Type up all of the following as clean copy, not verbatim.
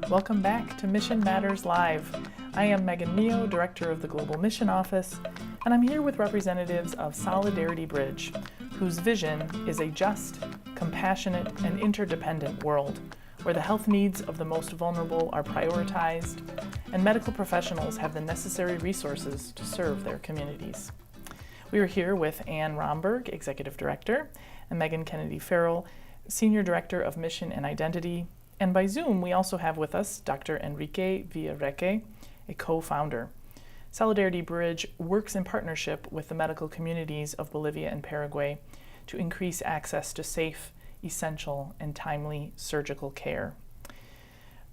Welcome back to Mission Matters Live. I am Megan Neo, Director of the Global Mission Office, and I'm here with representatives of Solidarity Bridge, whose vision is a just, compassionate, and interdependent world where the health needs of the most vulnerable are prioritized and medical professionals have the necessary resources to serve their communities. We are here with Ann Romberg, Executive Director, and Megan Kennedy Farrell, Senior Director of Mission and Identity. And by Zoom, we also have with us Dr. Enrique Villarreque, a co-founder. Solidarity Bridge works in partnership with the medical communities of Bolivia and Paraguay to increase access to safe, essential, and timely surgical care.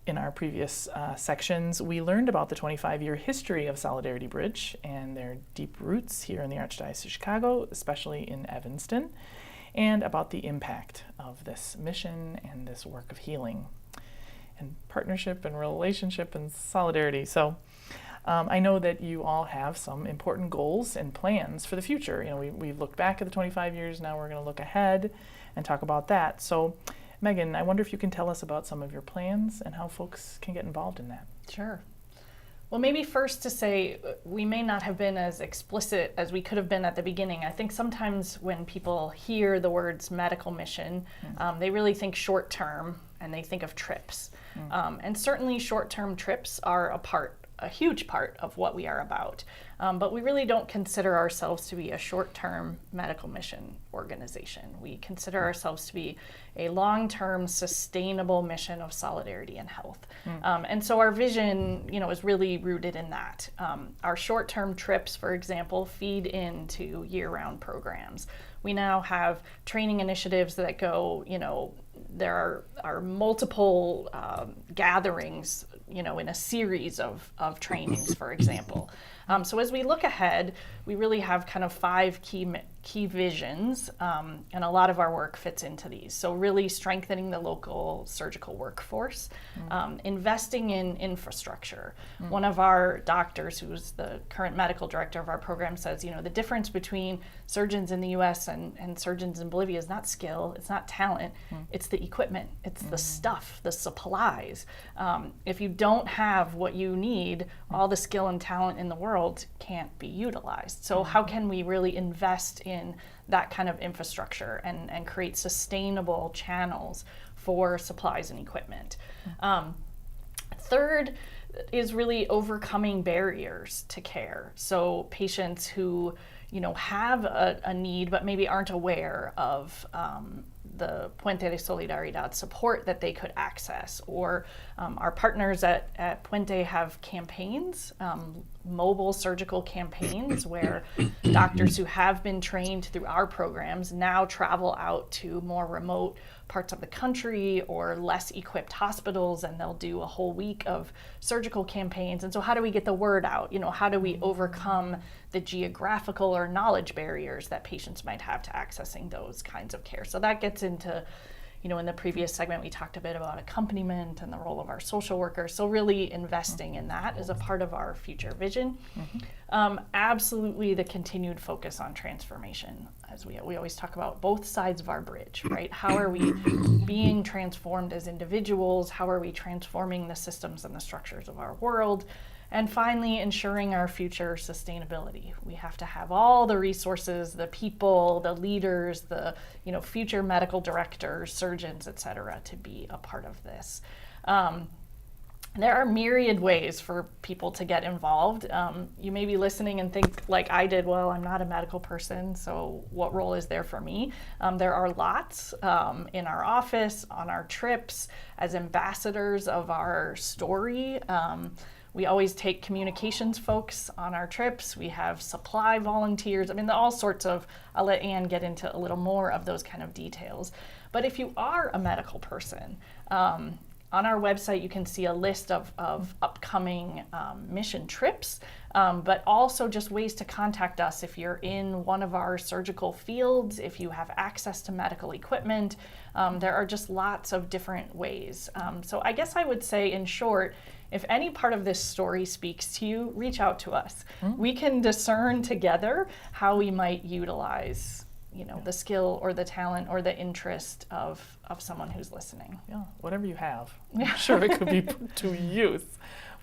In our previous sections, we learned about the 25-year history of Solidarity Bridge and their deep roots here in the Archdiocese of Chicago, especially in Evanston, and about the impact of this mission and this work of healing and partnership and relationship and solidarity. So I know that you all have some important goals and plans for the future. You know, we've looked back at the 25 years, now we're going to look ahead and talk about that. So Megan, I wonder if you can tell us about some of your plans and how folks can get involved in that. Sure. Well, maybe first to say, we may not have been as explicit as we could have been at the beginning. I think sometimes when people hear the words medical mission, they really think short term and they think of trips. And certainly short-term trips are a huge part of what we are about. But we really don't consider ourselves to be a short-term medical mission organization. We consider ourselves to be a long-term sustainable mission of solidarity and health. And so our vision, is really rooted in that. Our short-term trips, for example, feed into year-round programs. We now have training initiatives that go, there are multiple gatherings, in a series of trainings, for example. So as we look ahead, we really have kind of 5 key visions, and a lot of our work fits into these. So really strengthening the local surgical workforce, investing in infrastructure. One of our doctors, who's the current medical director of our program, says, the difference between surgeons in the US and surgeons in Bolivia is not skill, it's not talent, it's the equipment, it's the stuff, the supplies. If you don't have what you need, all the skill and talent in the world can't be utilized. So how can we really invest in that kind of infrastructure and create sustainable channels for supplies and equipment? Third is really overcoming barriers to care. So patients who have a need but maybe aren't aware of the Puente de Solidaridad support that they could access, or our partners at Puente have campaigns, mobile surgical campaigns, where doctors who have been trained through our programs now travel out to more remote parts of the country or less equipped hospitals, and they'll do a whole week of surgical campaigns. And so how do we get the word out? How do we overcome the geographical or knowledge barriers that patients might have to accessing those kinds of care? So that gets into, in the previous segment, we talked a bit about accompaniment and the role of our social workers. So really investing in that is a part of our future vision. Absolutely the continued focus on transformation. As we always talk about both sides of our bridge, right? How are we being transformed as individuals? How are we transforming the systems and the structures of our world? And finally, ensuring our future sustainability. We have to have all the resources, the people, the leaders, the future medical directors, surgeons, et cetera, to be a part of this. There are myriad ways for people to get involved. You may be listening and think, like I did, well, I'm not a medical person, so what role is there for me? There are lots in our office, on our trips, as ambassadors of our story. We always take communications folks on our trips. We have supply volunteers. All sorts of, I'll let Ann get into a little more of those kind of details. But if you are a medical person, on our website, you can see a list of upcoming mission trips, but also just ways to contact us if you're in one of our surgical fields, if you have access to medical equipment. There are just lots of different ways. So I guess I would say, in short, if any part of this story speaks to you, reach out to us. We can discern together how we might utilize the skill or the talent or the interest of someone who's listening. Yeah, whatever you have. I'm sure it could be put to use,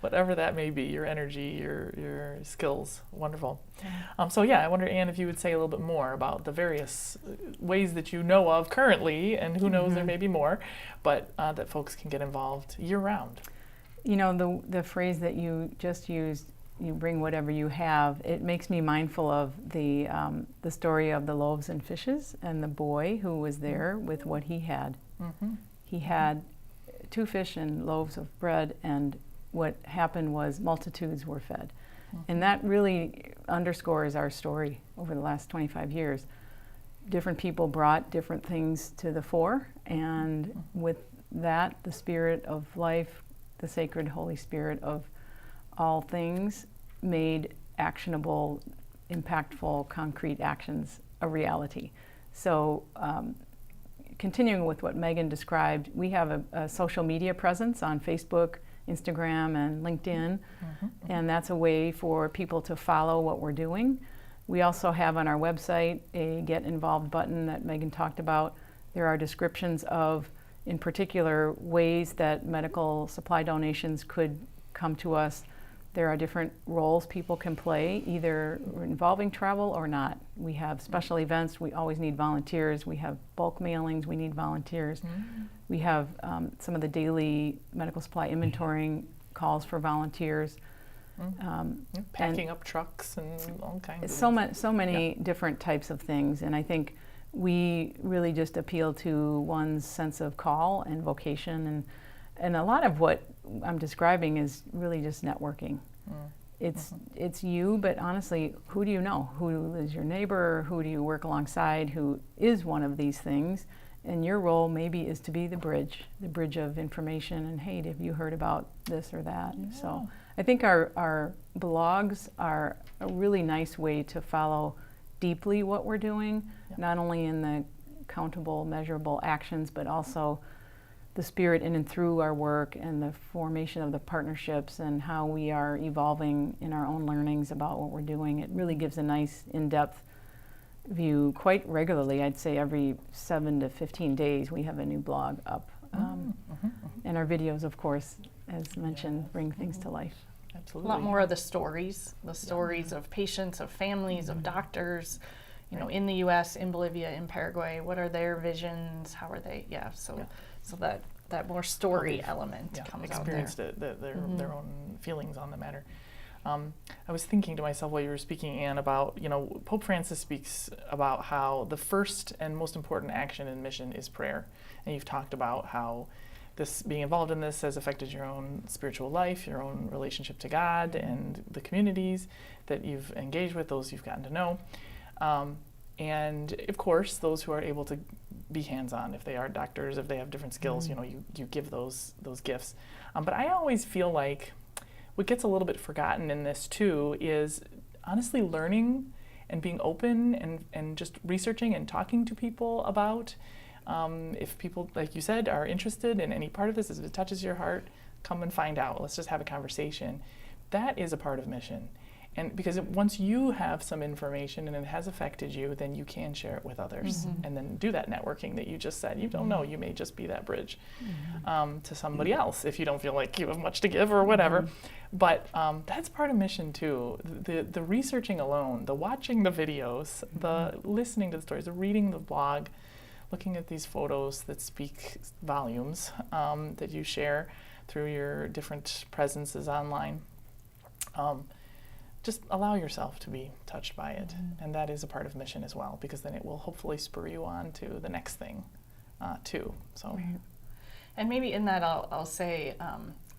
whatever that may be, your energy, your skills. Wonderful. So I wonder, Anne, if you would say a little bit more about the various ways that you know of currently, and who knows, there may be more, but that folks can get involved year-round. The phrase that you just used, you bring whatever you have, it makes me mindful of the story of the loaves and fishes and the boy who was there with what he had. He had 2 fish and loaves of bread, and what happened was multitudes were fed. And that really underscores our story over the last 25 years. Different people brought different things to the fore, and with that, the Spirit of life, the sacred Holy Spirit of all things, made actionable, impactful, concrete actions a reality. So continuing with what Megan described, we have a social media presence on Facebook, Instagram, and LinkedIn, and that's a way for people to follow what we're doing. We also have on our website a Get Involved button that Megan talked about. There are descriptions of, in particular, ways that medical supply donations could come to us. There are different roles people can play, either involving travel or not. We have special events, we always need volunteers. We have bulk mailings, we need volunteers. We have some of the daily medical supply inventorying calls for volunteers. Packing up trucks and all kinds of so many different types of things, and I think we really just appeal to one's sense of call and vocation, and a lot of what I'm describing is really just networking. It's you, but honestly, who do you know? Who is your neighbor? Who do you work alongside who is one of these things? And your role maybe is to be the bridge of information, and hey, have you heard about this or that? Yeah. So I think our blogs are a really nice way to follow deeply what we're doing, not only in the countable, measurable actions, but also the spirit in and through our work and the formation of the partnerships and how we are evolving in our own learnings about what we're doing. It really gives a nice in-depth view quite regularly. I'd say every 7 to 15 days we have a new blog up. And our videos, of course, as mentioned, bring things to life. Absolutely. A lot more of the stories of patients, of families, of doctors, in the U.S., in Bolivia, in Paraguay. What are their visions? How are they? So that more story element comes out there. Experienced their own feelings on the matter. I was thinking to myself while you were speaking, Anne, about, Pope Francis speaks about how the first and most important action in mission is prayer. And you've talked about how being involved in this has affected your own spiritual life, your own relationship to God, and the communities that you've engaged with, those you've gotten to know. And of course, those who are able to be hands-on, if they are doctors, if they have different skills, you give those gifts. But I always feel like what gets a little bit forgotten in this too is honestly learning and being open and just researching and talking to people about, if people, like you said, are interested in any part of this, if it touches your heart, come and find out. Let's just have a conversation. That is a part of mission. And because once you have some information and it has affected you, then you can share it with others and then do that networking that you just said. You don't know, you may just be that bridge to somebody else if you don't feel like you have much to give or whatever. But that's part of mission too. The researching alone, the watching the videos, the listening to the stories, the reading the blog, looking at these photos that speak volumes that you share through your different presences online. Just allow yourself to be touched by it. And that is a part of mission as well, because then it will hopefully spur you on to the next thing too. So, And maybe in that I'll say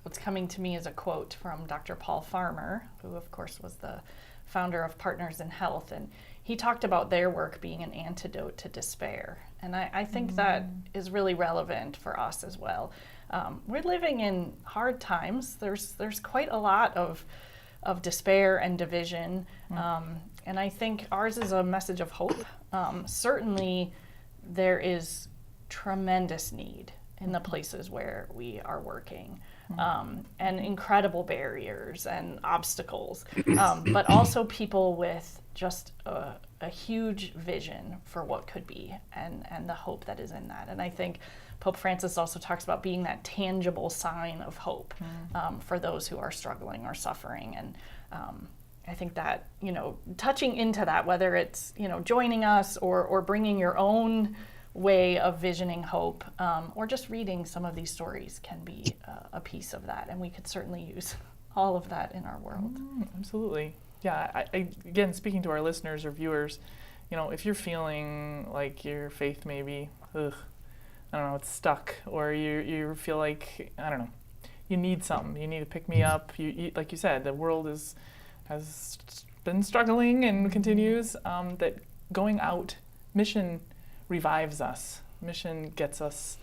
what's coming to me is a quote from Dr. Paul Farmer, who of course was the founder of Partners in Health. And he talked about their work being an antidote to despair. And I think that is really relevant for us as well. We're living in hard times. There's quite a lot of despair and division. And I think ours is a message of hope. Certainly there is tremendous need in the places where we are working, and incredible barriers and obstacles, but also people with just a huge vision for what could be, and the hope that is in that. And I think Pope Francis also talks about being that tangible sign of hope for those who are struggling or suffering. And I think that, touching into that, whether it's, joining us or bringing your own way of visioning hope, or just reading some of these stories can be a piece of that. And we could certainly use all of that in our world. Absolutely. Yeah, I again, speaking to our listeners or viewers, if you're feeling like your faith maybe, I don't know, it's stuck, or you feel like, I don't know, you need something, you need to pick me up. You like you said, the world has been struggling and continues, that going out, mission revives us. Mission gets us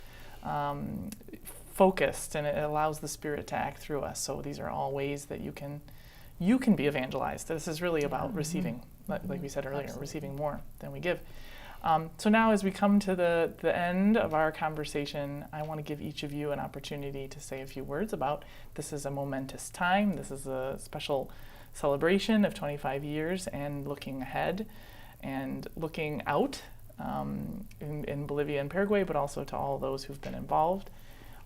focused, and it allows the Spirit to act through us. So these are all ways that you can be evangelized. This is really about receiving, like we said earlier, Absolutely. receiving more than we give. So now as we come to the end of our conversation, I want to give each of you an opportunity to say a few words about this is a momentous time. This is a special celebration of 25 years and looking ahead and looking out in Bolivia and Paraguay, but also to all those who've been involved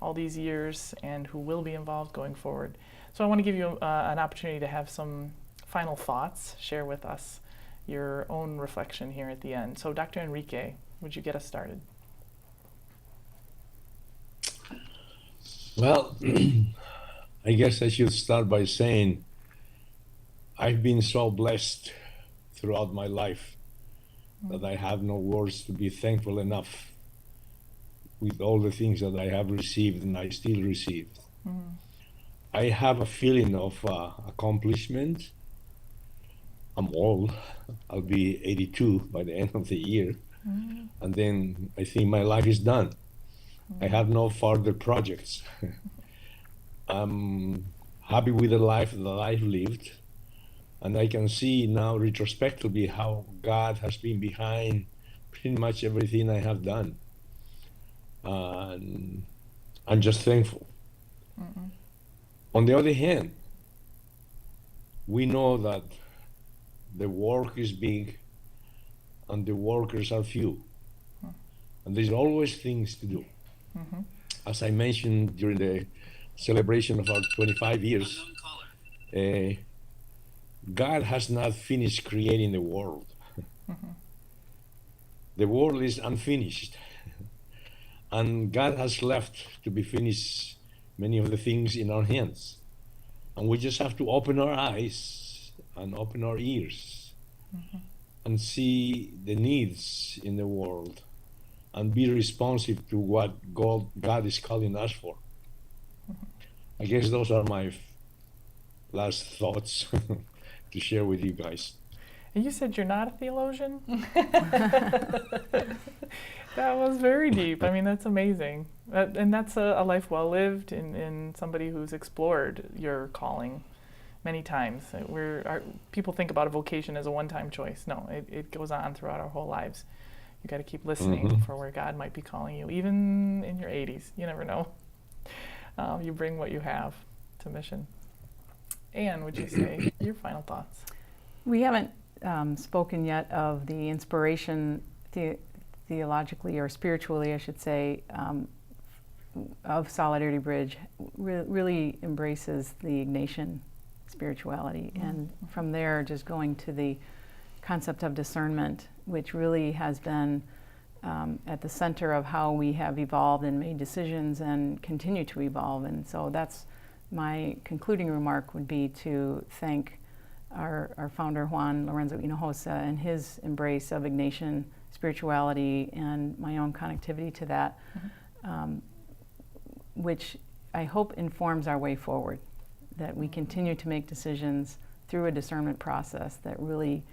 all these years and who will be involved going forward. So I want to give you an opportunity to have some final thoughts, share with us your own reflection here at the end. So Dr. Enrique, would you get us started? Well, I guess I should start by saying I've been so blessed throughout my life that I have no words to be thankful enough with all the things that I have received and I still receive. I have a feeling of accomplishment. I'm old. I'll be 82 by the end of the year. And then I think my life is done. I have no further projects. I'm happy with the life that I've lived. And I can see now retrospectively how God has been behind pretty much everything I have done. And I'm just thankful. On the other hand, we know that the work is big and the workers are few. And there's always things to do. As I mentioned during the celebration of our 25 years, God has not finished creating the world. The world is unfinished. And God has left to be finished many of the things in our hands. And we just have to open our eyes and open our ears and see the needs in the world and be responsive to what God is calling us for. I guess those are my last thoughts to share with you guys. And you said you're not a theologian? That was very deep. I mean, that's amazing. And that's a life well lived in somebody who's explored your calling many times. People think about a vocation as a one-time choice. No, it goes on throughout our whole lives. You got to keep listening for where God might be calling you, even in your 80s. You never know. You bring what you have to mission. Anne, would you say your final thoughts? We haven't spoken yet of the inspiration theologically or spiritually, I should say, of Solidarity Bridge. Really embraces the Ignatian spirituality, and from there just going to the concept of discernment, which really has been at the center of how we have evolved and made decisions and continue to evolve. And so that's my concluding remark, would be to thank our founder Juan Lorenzo Hinojosa and his embrace of Ignatian spirituality and my own connectivity to that, which I hope informs our way forward, that we continue to make decisions through a discernment process that really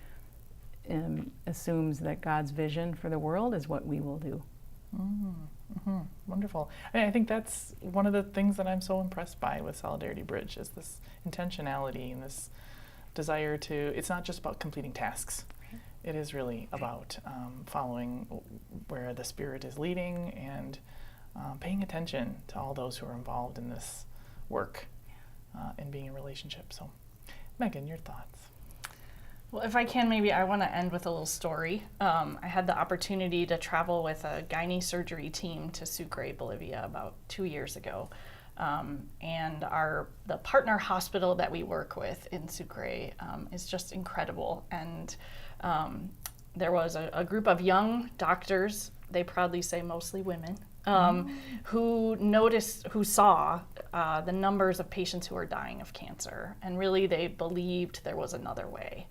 assumes that God's vision for the world is what we will do. Wonderful. I think that's one of the things that I'm so impressed by with Solidarity Bridge is this intentionality and this desire to, it's not just about completing tasks. It is really about following where the Spirit is leading and paying attention to all those who are involved in this work and being in relationship. So, Megan, your thoughts? Well, if I can, maybe I want to end with a little story. I had the opportunity to travel with a gynae surgery team to Sucre, Bolivia about 2 years ago. And the partner hospital that we work with in Sucre is just incredible. And there was a group of young doctors, they proudly say mostly women, who saw the numbers of patients who are dying of cancer, and really they believed there was another way.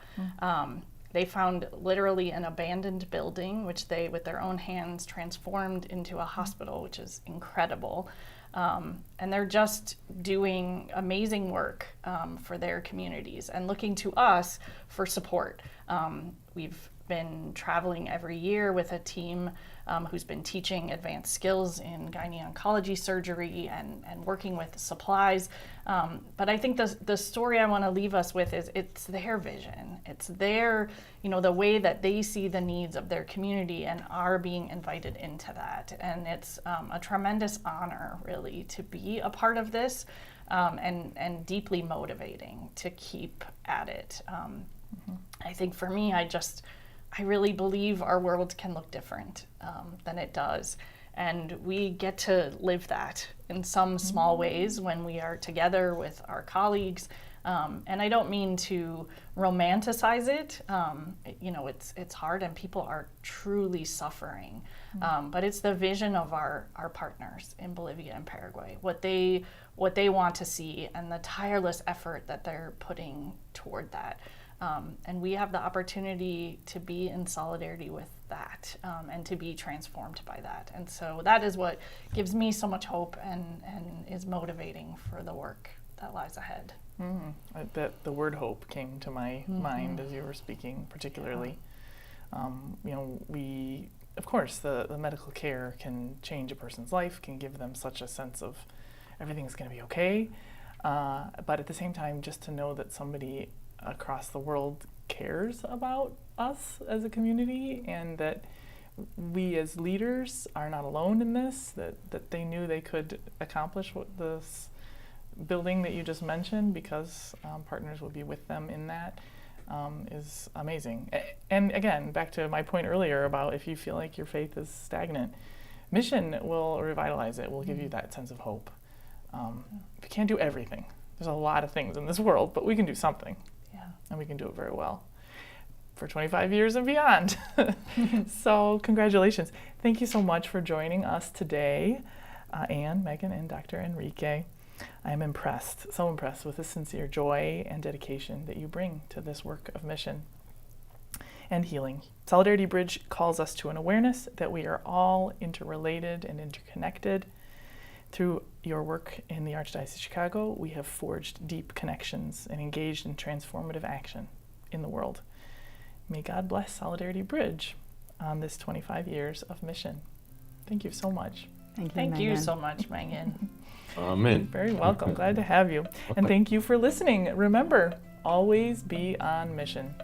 They found literally an abandoned building, which they, with their own hands, transformed into a hospital, which is incredible. And they're just doing amazing work for their communities and looking to us for support. We've been traveling every year with a team who's been teaching advanced skills in gynae oncology surgery and working with supplies. But I think the story I want to leave us with is it's their vision. It's their, the way that they see the needs of their community and are being invited into that. And it's a tremendous honor, really, to be a part of this and deeply motivating to keep at it. I think for me, I really believe our world can look different than it does. And we get to live that in some small ways when we are together with our colleagues. And I don't mean to romanticize it. It's hard and people are truly suffering. But it's the vision of our partners in Bolivia and Paraguay, what they want to see and the tireless effort that they're putting toward that. And we have the opportunity to be in solidarity with that and to be transformed by that. And so that is what gives me so much hope and is motivating for the work that lies ahead. The word hope came to my mind as you were speaking, particularly. We, of course, the medical care can change a person's life, can give them such a sense of everything's going to be okay. But at the same time, just to know that somebody across the world cares about us as a community and that we as leaders are not alone in this, that they knew they could accomplish what this building that you just mentioned because partners will be with them in that is amazing. And again, back to my point earlier about if you feel like your faith is stagnant, mission will revitalize it, will give you that sense of hope. We can't do everything. There's a lot of things in this world, but we can do something. And we can do it very well for 25 years and beyond. So congratulations. Thank you so much for joining us today, Anne, Megan, and Dr. Enrique. I am impressed, so impressed with the sincere joy and dedication that you bring to this work of mission and healing. Solidarity Bridge calls us to an awareness that we are all interrelated and interconnected. Through your work in the Archdiocese of Chicago, we have forged deep connections and engaged in transformative action in the world. May God bless Solidarity Bridge on this 25 years of mission. Thank you so much. Thank you so much, Megan. Amen. Very welcome. Glad to have you. And thank you for listening. Remember, always be on mission.